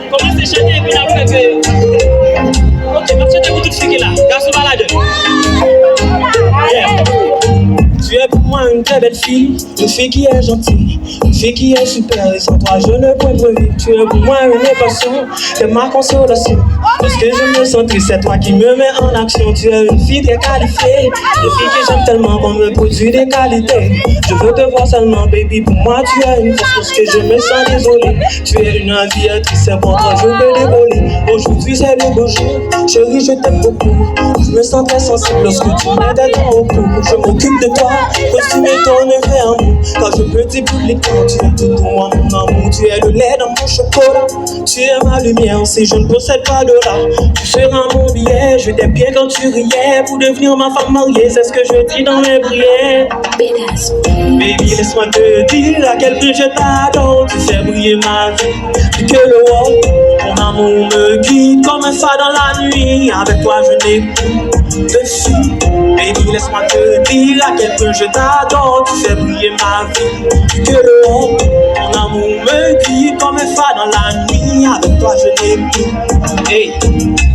Comment c'est chanté et puis après que. Ok, parce que t'as beaucoup de filles là. Garçon balade. Tu es pour moi une très belle fille, une fille qui est gentille, une fille qui est super, et sans toi je ne pourrais pas vivre. Tu es pour moi une passion, t'es ma consolation. Parce que je me sens triste, c'est toi qui me mets en action. Tu es une fille très qualifiée, une fille que j'aime tellement qu'on me produit des qualités. Je veux te voir seulement, baby, pour moi tu es une force, parce que je me sens désolé. Tu es une aviatrice, c'est pour toi je peux dévoler. Aujourd'hui c'est le beau jour, chérie je t'aime beaucoup. Je me sens très sensible lorsque tu m'aides dans mon cou. Je m'occupe de toi, costume et ton vrai amour. Quand je peux dire publiquement, tu es tout pour moi mon amour. Tu es le lait dans mon chocolat, tu es ma lumière. Si je ne possède pas de l'art, tu seras mon billet. Je t'aime bien quand tu riais, pour devenir ma femme mariée. C'est ce que je dis dans mes prières. Baby, laisse-moi te dire à quel point je t'adore. Tu fais briller ma vie, plus que le world. Ton amour me guide comme un phare dans la nuit. Avec toi je n'ai plus de fille. Baby, laisse-moi te dire à quel point je t'adore. Tu fais briller ma vie, plus que le world. Ton amour me guide comme un phare dans la nuit. Avec toi je n'ai plus. Hey,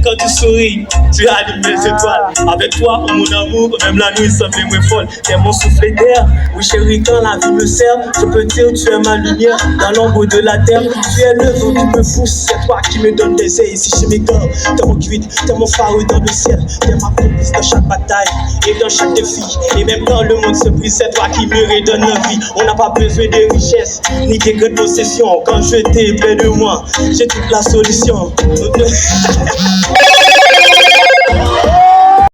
quand tu souris, tu allumes mes étoiles. Avec toi, mon amour, même la nuit semble moins folle. T'es mon souffle d'air, oui chérie, quand la vie me sert, je peux dire tu es ma lumière dans l'ombre de la terre. Tu es le vent qui me pousse, c'est toi qui me donne des ailes ici chez mes gars. T'es mon guide, t'es mon phare dans le ciel. T'es ma complice dans chaque bataille et dans chaque défi. Et même quand le monde se brise, c'est toi qui me redonne la vie. On n'a pas besoin de richesses, ni de grandes possessions. Quand je t'ai près de moi, j'ai toute la solution.